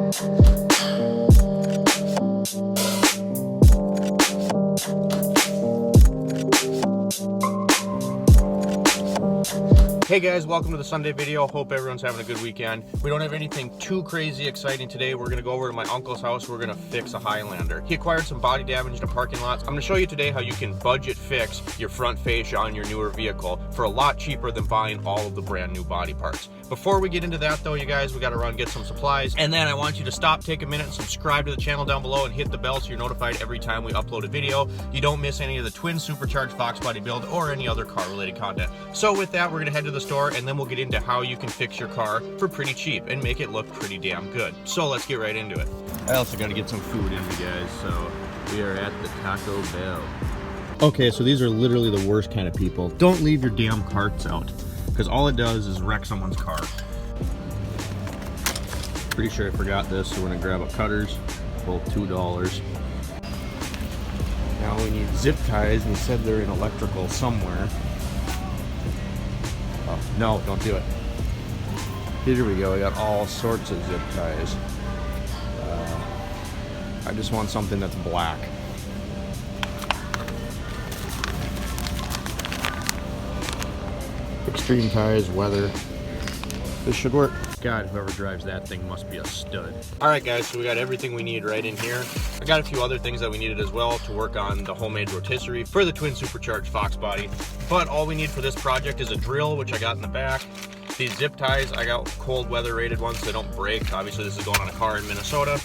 Hey guys, welcome to the Sunday video. Hope everyone's having a good weekend. We don't have anything too crazy exciting today. We're gonna go over to my uncle's house. We're gonna fix a Highlander. He acquired some body damage in a parking lot. I'm gonna show you today how you can budget fix your front fascia on your newer vehicle for a lot cheaper than buying all of the brand new body parts. Before we get into that though, you guys, we gotta run get some supplies. And then I want you to stop, take a minute, and subscribe to the channel down below and hit the bell so you're notified every time we upload a video. You don't miss any of the twin supercharged Fox body build or any other car related content. So with that, we're gonna head to the store and then we'll get into how you can fix your car for pretty cheap and make it look pretty damn good. So let's get right into it. I also got to get some food in, you guys, so we are at the Taco Bell. Okay, so these are literally the worst kind of people. Don't leave your damn carts out, because all it does is wreck someone's car. Pretty sure I forgot this, so we're gonna grab a cutters, both $2. Now we need zip ties, and he said they're in electrical somewhere. Oh, no, don't do it. Here we go, we got all sorts of zip ties. I just want something that's black. Extreme ties, weather. This should work. God, whoever drives that thing must be a stud. Alright guys, so we got everything we need right in here. I got a few other things that we needed as well to work on the homemade rotisserie for the twin supercharged Fox body. But all we need for this project is a drill, which I got in the back. These zip ties, I got cold weather rated ones so they don't break. Obviously this is going on a car in Minnesota.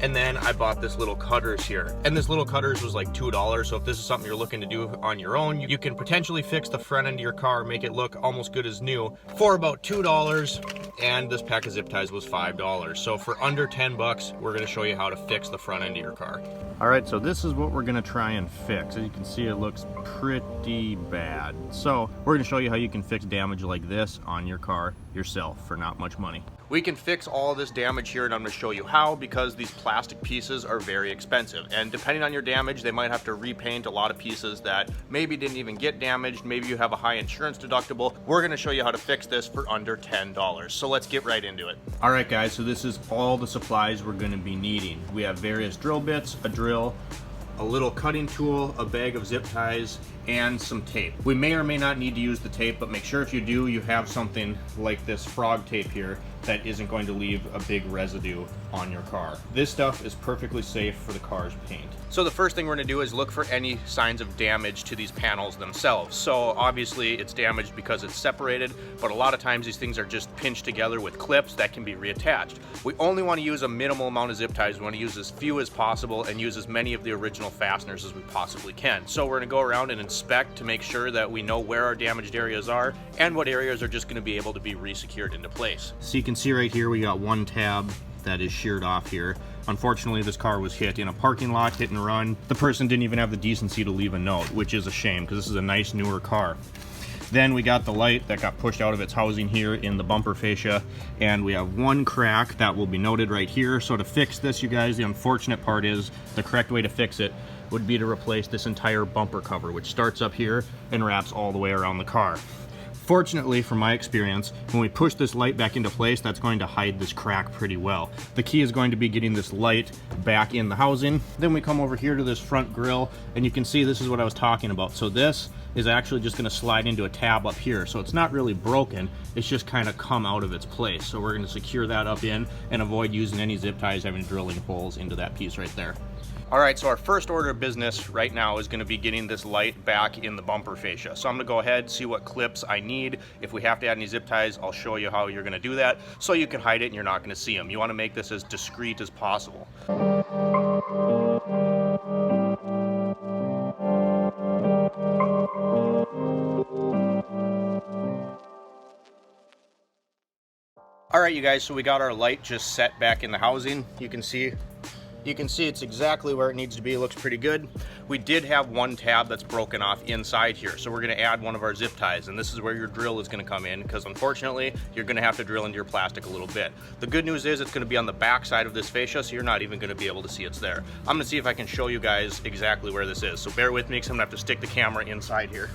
And then I bought this little cutters here. And this little cutters was like $2. So if this is something you're looking to do on your own, you can potentially fix the front end of your car, make it look almost good as new for about $2. And this pack of zip ties was $5. So for under 10 bucks, we're gonna show you how to fix the front end of your car. All right, so this is what we're gonna try and fix. As you can see, it looks pretty bad. So we're gonna show you how you can fix damage like this on your car yourself for not much money. We can fix all of this damage here, and I'm gonna show you how, because these plastic pieces are very expensive. And depending on your damage, they might have to repaint a lot of pieces that maybe didn't even get damaged. Maybe you have a high insurance deductible. We're gonna show you how to fix this for under $10. So let's get right into it. All right guys, so this is all the supplies we're gonna be needing. We have various drill bits, a drill, a little cutting tool, a bag of zip ties, and some tape. We may or may not need to use the tape, but make sure if you do, you have something like this frog tape here that isn't going to leave a big residue on your car. This stuff is perfectly safe for the car's paint. So the first thing we're gonna do is look for any signs of damage to these panels themselves. So obviously it's damaged because it's separated, but a lot of times these things are just pinched together with clips that can be reattached. We only wanna use a minimal amount of zip ties. We wanna use as few as possible and use as many of the original fasteners as we possibly can. So we're gonna go around and inspect to make sure that we know where our damaged areas are and what areas are just gonna be able to be resecured into place. So you can see right here, we got one tab that is sheared off here. Unfortunately, this car was hit in a parking lot, hit and run. The person didn't even have the decency to leave a note, which is a shame because this is a nice newer car. Then we got the light that got pushed out of its housing here in the bumper fascia, and we have one crack that will be noted right here. So to fix this, you guys, the unfortunate part is the correct way to fix it would be to replace this entire bumper cover, which starts up here and wraps all the way around the car. Fortunately, from my experience, when we push this light back into place, that's going to hide this crack pretty well. The key is going to be getting this light back in the housing. Then we come over here to this front grille, and you can see this is what I was talking about. So this is actually just gonna slide into a tab up here. So it's not really broken, it's just kind of come out of its place. So we're gonna secure that up in and avoid using any zip ties having drilling holes into that piece right there. All right, so our first order of business right now is gonna be getting this light back in the bumper fascia. So I'm gonna go ahead, see what clips I need. If we have to add any zip ties, I'll show you how you're gonna do that so you can hide it and you're not gonna see them. You wanna make this as discreet as possible. All right, you guys, so we got our light just set back in the housing. You can see it's exactly where it needs to be. It looks pretty good. We did have one tab that's broken off inside here, so we're gonna add one of our zip ties, and this is where your drill is gonna come in, because unfortunately, you're gonna have to drill into your plastic a little bit. The good news is it's gonna be on the back side of this fascia, so you're not even gonna be able to see it's there. I'm gonna see if I can show you guys exactly where this is, so bear with me, because I'm gonna have to stick the camera inside here.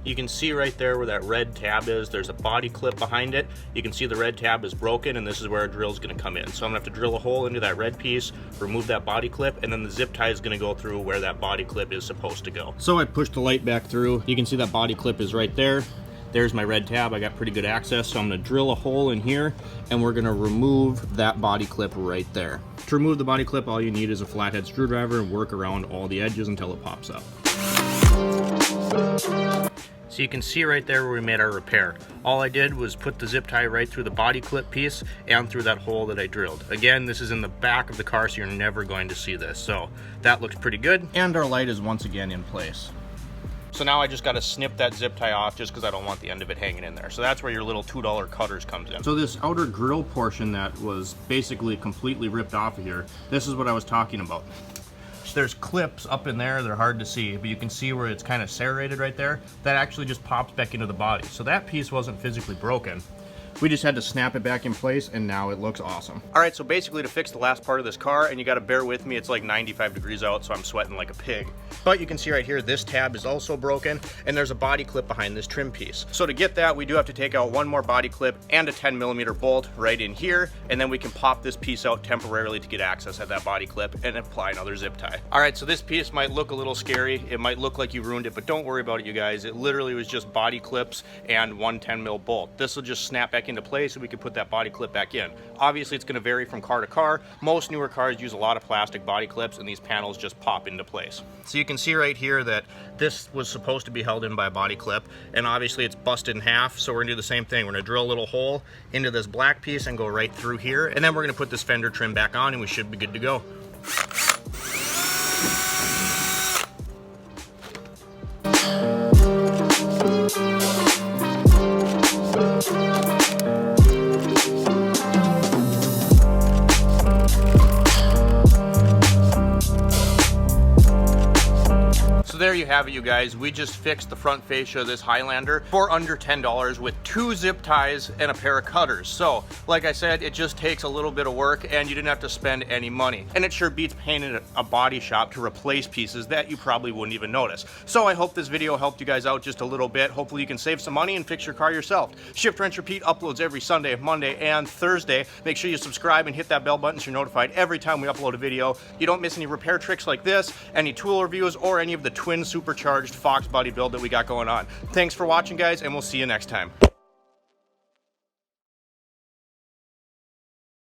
You can see right there where that red tab is, there's a body clip behind it. You can see the red tab is broken, and this is where our drill is going to come in. So I'm going to have to drill a hole into that red piece, remove that body clip, and then the zip tie is going to go through where that body clip is supposed to go. So I pushed the light back through. You can see that body clip is right there. There's my red tab. I got pretty good access, so I'm going to drill a hole in here, and we're going to remove that body clip right there. To remove the body clip, all you need is a flathead screwdriver and work around all the edges until it pops up. So you can see right there where we made our repair. All I did was put the zip tie right through the body clip piece and through that hole that I drilled. Again, this is in the back of the car, so you're never going to see this. So that looks pretty good. And our light is once again in place. So now I just got to snip that zip tie off just because I don't want the end of it hanging in there. So that's where your little $2 cutters comes in. So this outer grill portion that was basically completely ripped off of here, this is what I was talking about. There's clips up in there, they're hard to see, but you can see where it's kind of serrated right there. That actually just pops back into the body. So that piece wasn't physically broken. We just had to snap it back in place, and now it looks awesome. All right, so basically to fix the last part of this car, and you gotta bear with me, it's like 95 degrees out, so I'm sweating like a pig. But you can see right here, this tab is also broken, and there's a body clip behind this trim piece. So to get that, we do have to take out one more body clip and a 10mm bolt right in here, and then we can pop this piece out temporarily to get access at that body clip and apply another zip tie. All right, so this piece might look a little scary. It might look like you ruined it, but don't worry about it, you guys. It literally was just body clips and one 10mm bolt. This will just snap back into place and we can put that body clip back in. Obviously, it's going to vary from car to car. Most newer cars use a lot of plastic body clips, and these panels just pop into place. So you can see right here that this was supposed to be held in by a body clip, and obviously it's busted in half, so we're going to do the same thing. We're going to drill a little hole into this black piece and go right through here, and then we're going to put this fender trim back on, and we should be good to go. So there you have it, you guys. We just fixed the front fascia of this Highlander for under $10 with 2 zip ties and a pair of cutters. So, like I said, it just takes a little bit of work and you didn't have to spend any money. And it sure beats paying at a body shop to replace pieces that you probably wouldn't even notice. So I hope this video helped you guys out just a little bit. Hopefully you can save some money and fix your car yourself. Shift, Wrench, Repeat uploads every Sunday, Monday, and Thursday. Make sure you subscribe and hit that bell button so you're notified every time we upload a video. You don't miss any repair tricks like this, any tool reviews, or any of the twin supercharged Fox body build that we got going on. Thanks for watching, guys, and we'll see you next time.